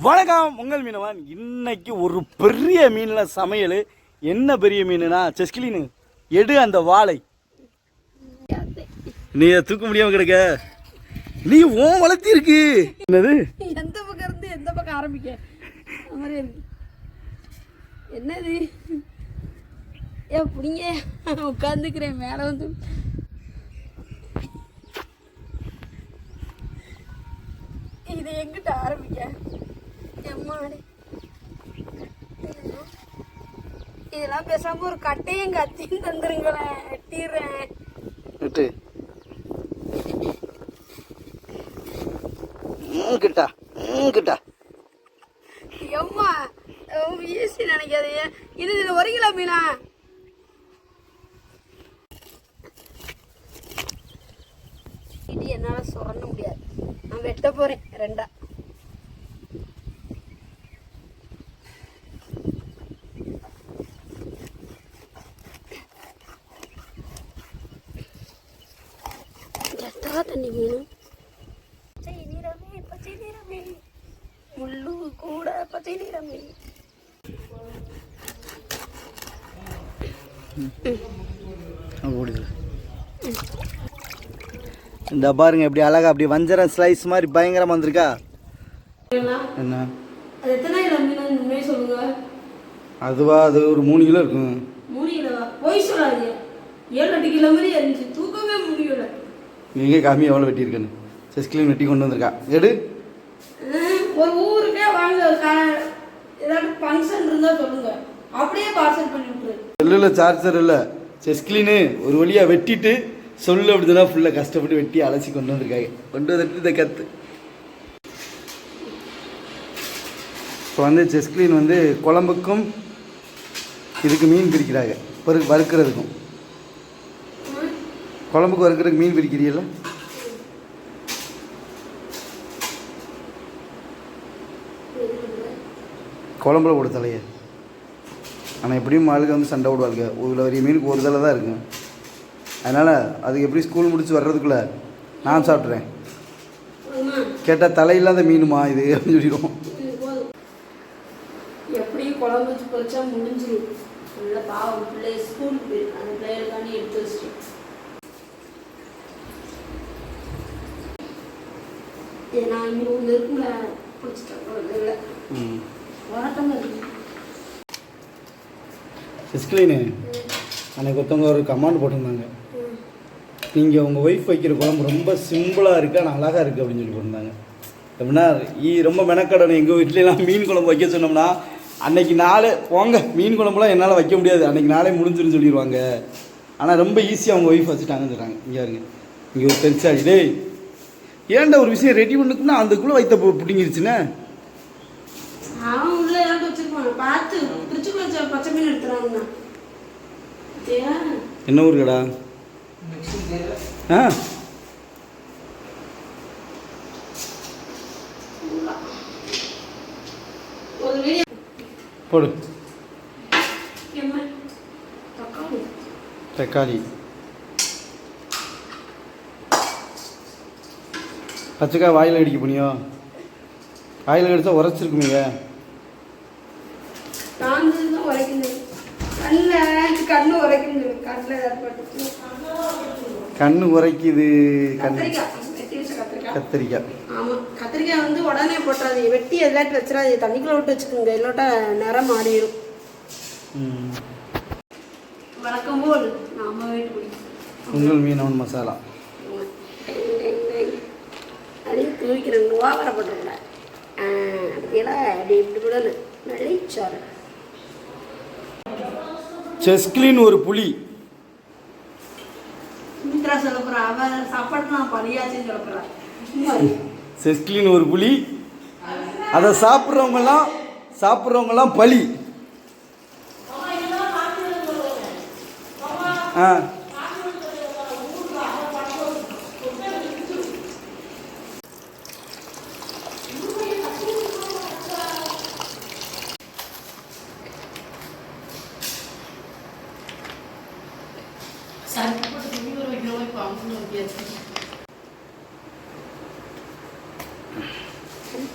வணக்கம் உங்கள் மீனவன். இன்னைக்கு ஒரு பெரிய மீனில் சமையல். என்ன பெரிய மீனுனா செஸ்கிலின்னு எடு அந்த வாழை. நீ தூக்க முடியாம கிடக்க. நீ ஓன் வளர்த்தி இருக்கு. என்னது எந்த பக்கம் இருந்து எந்த பக்கம் ஆரம்பிக்க என்னது எப்படிங்க உட்காந்துக்கிறேன் மேலே வந்து இதை எங்கிட்ட ஆரம்பிக்க எம்மாடி இதெல்லாம் பேசாம ஒரு கட்டையும் கத்தின்னு தந்துருங்களேன் வெட்டிடுறேன் விட்டு கிட்டா கிட்டா எம்மா ஈஸி நினைக்காதீங்க இது 1 கிலோ மீனா இது என்னால் சுரண்ட முடியாது. நான் வெட்ட போகிறேன் 2. எத்தா தண்ணி மீன் பச்சை நிறமே முள்ளு கூட பச்சை நிறமே. இந்த பாருங்க எப்படி அழகா அப்படி வஞ்சரம் ஸ்லைஸ் மாதிரி பயங்கரமா வந்திருக்கா. என்ன அது எத்தனை கிலோ மீன் உண்மையை சொல்லுங்க. அதுவா அது ஒரு 3 கிலோ இருக்கும். 3 கிலோவா? போய் சொல்லாதீங்க. 7-8 கிலோ மாதிரி இருந்துச்சு. தூக்கவே முடியல. நீங்க காமி எவ்வளோ வெட்டியிருக்கேன்னு செஸ்கிலின் வெட்டி கொண்டு வந்திருக்கா. எடு ஒரு ஊருக்கே வாங்க. ஏதாவது ஃபங்க்ஷன் இருந்தால் சொல்லுங்க, அப்படியே பார்சல் பண்ணி விட்டுரு. செல்லில் சார்ஜர் இல்லை. செஸ்கிலின்னு ஒரு வழியாக வெட்டிட்டு சொல்லு அப்படிதான் ஃபுல்லாக கஷ்டப்பட்டு வெட்டி அலசி கொண்டு வந்திருக்காங்க. கொண்டு வந்துட்டு இதை கற்று இப்போ வந்து செஸ்கிலின் வந்து குழம்புக்கும் இதுக்கு மீன் பிரிக்கிறாங்க. வறுக்கிறதுக்கும் குழம்புக்கு வறுக்கிறதுக்கு மீன் பிரிக்கிறீல்ல. குழம்புல போட தலையை. ஆனால் எப்படியும் ஆளுக்கு வந்து சண்டை விடுவாளுங்க. ஒரு வரிய மீனுக்கு ஒரு தலை தான் இருக்கும். அதனால் அதுக்கு எப்படி ஸ்கூல் முடிச்சு வர்றதுக்குள்ளே நான் சாப்பிட்றேன். கேட்டால் தலையில்லாத மீனுமா இது அப்படின்னு சொல்லிடுவோம். எப்படியும் குழம்பு வச்சு பொரிச்சா முடிஞ்சிடும். நல்லா பாவம் பிள்ளை ஸ்கூலுக்கு போயிருக்கு. அந்த பிள்ளைகளுக்காண்டி எடுத்து வச்சுட்டேன். ஏன்னா இங்கே ஒன்று இருக்குல்ல பிடிச்சிட்டேன். இல்லை வரட்டமாக இருக்கு. செஸ்கிலின்னு அன்றைக்கு ஒருத்தவங்க ஒரு கமாண்ட் போட்டிருந்தாங்க. நீங்கள் உங்கள் ஒய்ஃப் வைக்கிற குழம்பு ரொம்ப சிம்பிளாக இருக்குது ஆனால் அழகாக இருக்குது அப்படின்னு சொல்லி போட்டிருந்தாங்க. எப்படின்னா ரொம்ப மெனக்கடணும். எங்கள் வீட்லலாம் மீன் குழம்பு வைக்க சொன்னோம்னா அன்றைக்கி நாளே போங்க மீன் குழம்புலாம் என்னால் வைக்க முடியாது, அன்றைக்கி நாளே முடிஞ்சுன்னு சொல்லிடுவாங்க. ஆனால் ரொம்ப ஈஸியாக அவங்க ஒய்ஃப் வச்சுட்டாங்கன்னு சொல்கிறாங்க. இங்கே இருங்க, இங்கே ஒரு பெருசாடி டேய் ஏன்டா ஒரு விஷயம் ரெடி பண்ணுக்குன்னா அதுக்குள்ளே வைத்த பிடிங்கிருச்சுன்னு அவன் உள்ள ஏதாவது வச்சிருப்பாங்க. பார்த்து பிரிச்சுக்குள்ள வச்ச பச்சை மீன் எடுத்துறாங்கண்ணா. என்ன ஊர் கடா? ஆ போடு. தக்காளி பச்சைக்காய் வாயில் அடிக்க போனியோ? வாயில் அடித்தா உரைச்சிருக்குமீங்க. கண்ணு உரைக்குது. கத்திரிக்காய். ஆமாம், கத்திரிக்காய் வந்து உடனே போட்டாது. வெட்டி எல்லாத்தையும் வச்சிடாது. தண்ணிக்குள்ள விட்டு வச்சுக்கோங்க, இல்லாட்டா நிறம் மாறிடும். வழக்கம் போல் நாம வீட்டு உங்கள் மீனவன் மசாலா அப்படியே தூக்கிறேன். ஓவரப்பட்டுருக்கூடாது. அப்படியெல்லாம் அப்படி இப்படி கூட நெளிச்சோறு. செஸ்கிலின் ஒரு புலி. மித்ரா சொல்ல போறா. அவ சாப்பாடு நான் பழியாச்சுன்னு சொல்ல போறா. செஸ்கிலின் ஒரு புலி. அதை சாப்பிட்றவங்கலாம் பலி. ஆ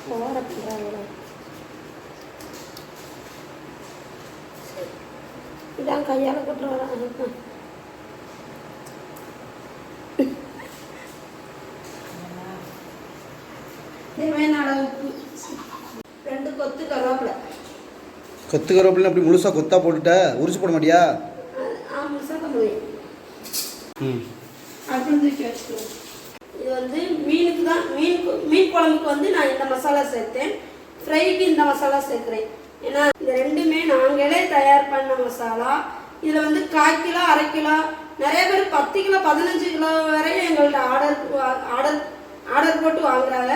போகிற இதான் கையால் கொட்டுற வர தேவையான அளவு உப்பு, 2 கொத்து கருவேப்பிலை. கொத்து கருவேப்பிலை அப்படி முழுசாக கொத்தா போட்டுட்ட, உரிச்சு போட மாட்டியா? முழுசாக பண்ணுவேன். ம், அப்படின்னு தூக்கி வச்சுக்குவோம். இது வந்து மீனுக்கு தான், மீன் குழம்புக்கு வந்து நான் இந்த மசாலா சேர்த்தேன், ஃப்ரைக்கு இந்த மசாலா சேர்க்குறேன். ஏன்னா இந்த ரெண்டுமே நாங்களே தயார் பண்ண மசாலா. இதில் வந்து 1/4 கிலோ 1/2 கிலோ, நிறைய பேர் 10 கிலோ 15 கிலோ வரை எங்கள்கிட்ட ஆர்டர் போட்டு வாங்குறாங்க.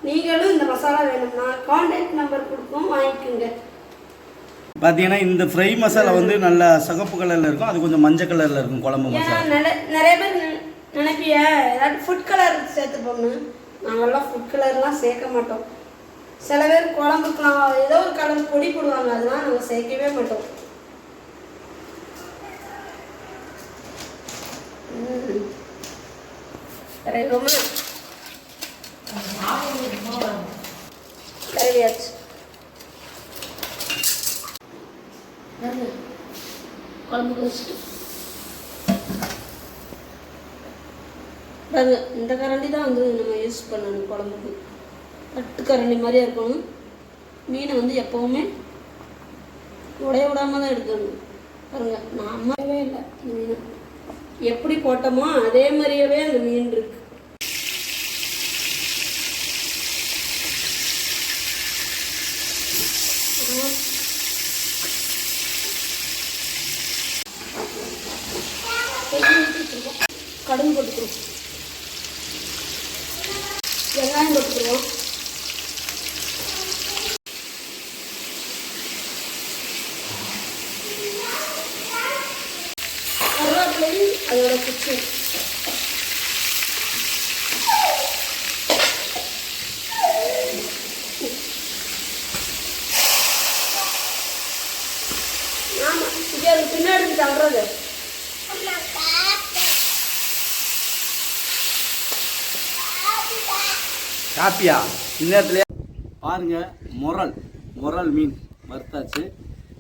நீங்களும் இந்த மசாலா வேணும்னா கான்டாக்ட் நம்பர் கொடுப்போம், வாங்கிக்கோங்க. பார்த்தீங்கன்னா இந்த ஃப்ரை மசாலா வந்து நல்லா சிகப்பு கலரில் இருக்கும், அது கொஞ்சம் மஞ்சள் கலரில் இருக்கும் குழம்பு மசாலா. நிறைய பேர் நினைப்பிய ஏதாவது ஃபுட் கலர் சேர்த்துப்போம்னு. நாங்கள்லாம் ஃபுட் கலர்லாம் சேர்க்க மாட்டோம். சில பேர் குழம்புக்குலாம் ஏதோ ஒரு கலர் பொடி போடுவாங்க, அதெல்லாம் நாங்கள் சேர்க்கவே மாட்டோம். கரவியாச்சு. குழம்புக்கு வச்சுட்டு பாருங்க, இந்த கரண்டி தான் வந்து நம்ம யூஸ் பண்ணணும் குழம்புக்கு. தட்டு கரண்டி மாதிரியே இருக்கணும். மீனை வந்து எப்போவுமே உடைய விடாம தான் எடுக்கணும். பாருங்க, நான் அம்மாவே இல்லை, மீன் எப்படி போட்டோமோ அதே மாதிரியவே அந்த மீன் இருக்கு. கடுகு போட்டுக்கிறோம், வெங்காயம் போட்டுக்கிறோம், கருவேப்பிலையும் அதோட குச்சி, ஆமாம் இங்கே பின்னாடி தள்ளுறது. காப்பியா இந்நேரத்துல பாருங்க, முரல் மீன் வறுத்தாச்சு.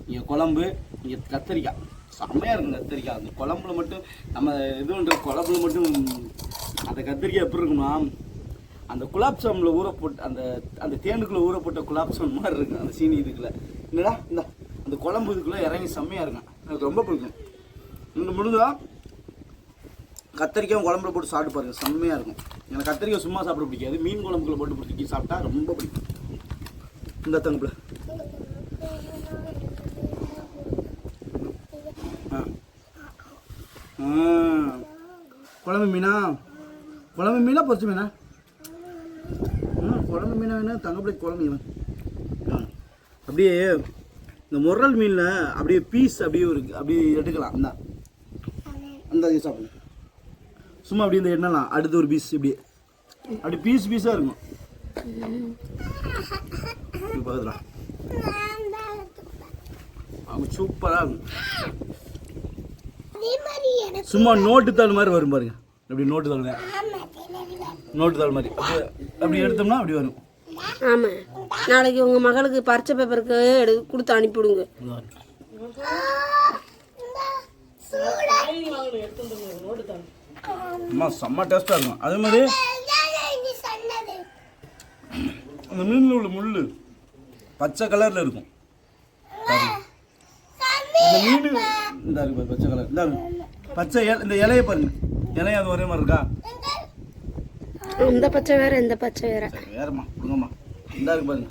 இங்கே குழம்பு, இங்கே கத்திரிக்காய் செம்மையாக இருக்கும். கத்திரிக்காய் அந்த குழம்புல மட்டும் நம்ம இதுன்ற குழம்புல மட்டும் அந்த கத்திரிக்காய் எப்படி இருக்குன்னா, அந்த குலாப் ஜாமில் ஊற போட்டு அந்த அந்த தேனுக்குள்ளே ஊற போட்ட குலாப் ஜாம் மாதிரி இருக்கும். அந்த சீனி இதுக்குள்ள என்னடா இந்த அந்த குழம்பு இதுக்குள்ளே இறங்கி செம்மையாக இருக்கும். எனக்கு ரொம்ப பிடிக்கும். இன்னும் முடிஞ்சா கத்திரிக்காய் குழம்புல போட்டு சாப்பிட்டு பாருங்க, செம்மையாக இருக்கும். எனக்கு கத்திரிக்காய் சும்மா சாப்பிட பிடிக்காது, மீன் குழம்புக்குள்ள போட்டு பிடிச்சி சாப்பிட்டா ரொம்ப பிடிக்கும். இந்த தங்குல குழம்பு மீனா பொரிச்சு மீனா? குழம்பு மீனா வேணும், தங்கப்பிள்ளை குழம்பு மீன். அப்படியே இந்த முரல் மீனில் அப்படியே பீஸ் அப்படியே இருக்கு, அப்படியே எடுக்கலாம். அந்த சாப்பிடணும் சும்மா அப்படி இந்த எண்ணெய்லாம் அடுத்து ஒரு பீஸ் இப்படி அப்படி பீஸாக இருக்கும். பக்கத்தில் அவங்க சூப்பராக இருக்கும். சும்மா நோட்டு தாள் மாதிரி வரும் பாருங்க, அப்படி நோட்டு தாள் மாதிரி அப்படி எடுத்தோம்னா அப்படி வரும். ஆமாம், நாளைக்கு உங்கள் மகளுக்கு பரிச்சை பேப்பருக்கு கொடுத்து அனுப்பிவிடுங்க. அம்மா செம்ம டேஸ்ட்டாக இருக்கும். அதே மாதிரி அந்த மீனில் உள்ள முள் பச்சை கலரில் இருக்கும். இந்த மீன் இந்த இருக்கு பச்சை கலர், இந்த பச்சை இந்த இலையை பாருங்க, இலையை அது ஒரே மாதிரி இருக்கா? இந்த பச்சை வேற, இந்த பச்சை வேற. வேறம்மா கொடுங்கம்மா, இந்த இருக்கு பாருங்க.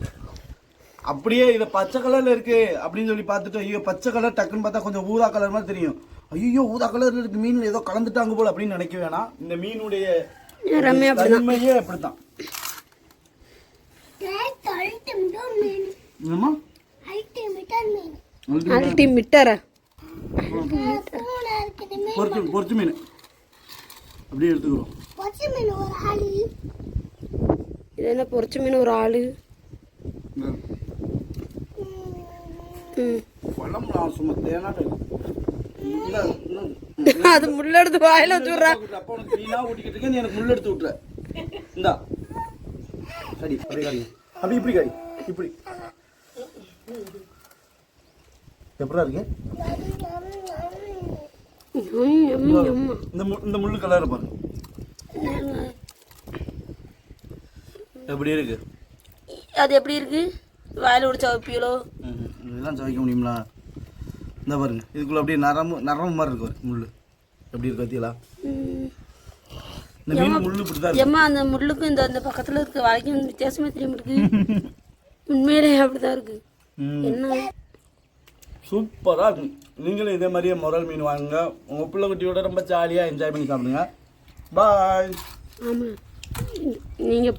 அப்படியே இதை பச்சை கலரில் இருக்கு அப்படின்னு சொல்லி பார்த்துட்டு, ஐயோ பச்சை கலர் டக்குன்னு பார்த்தா கொஞ்சம் ஊதா கலர் மாதிரி தெரியும். ஐயோ ஊதா கலர்ல இருக்கு மீன், ஏதோ கலந்துட்டாங்க போல அப்படின்னு நினைக்க வேணாம். இந்த மீனுடைய தன்மையே அப்படித்தான். பொரிச்சு மீன் அப்படியே எடுத்துக்கிறோம். இது என்ன பொரிச்ச மீன் ஒரு ஆளு? குழம்புலாம் சும்மா தேனாட்ட அது முள்ளெடுத்து வாயில வச்சுடுறா. அப்ப உனக்கு மீனா ஊட்டிக்கிட்டு இருக்க, நீ எனக்கு முள்ளெடுத்து விட்டுற. இந்தா கடி அப்படியே கடி, அப்படி இப்படி கடி இப்படி எப்படா இருக்கு எம்மா எம்மா இந்த முள்ளு கலர் பாருங்க எப்படி இருக்கு அது எப்படி இருக்கு வாயில் உடிச்சா வைப்பீங்களோ இதெல்லாம் துவைக்க முடியுங்களா இந்த பாருங்க இதுக்குள்ள அப்படியே நரம்பு மாதிரி இருக்கு முள் எப்படி இருக்கு பார்த்தீங்களா இந்த மீன் முள்ளு இப்படி தான் எம்மா அந்த முள்ளுக்கும் இந்த பக்கத்தில் இருக்க வாய்க்கும் வித்தியாசமே தெரிய மாட்டேங்குது உண்மையிலே அப்படிதான் இருக்கு என்ன சூப்பராக இருக்கும் நீங்களும் இதே மாதிரியே முரல் மீன் வாங்குங்க உங்கள் பிள்ளை குட்டியோட ரொம்ப ஜாலியாக என்ஜாய் பண்ணி சாப்பிடுங்க பாய் ஆமாம் நீங்கள்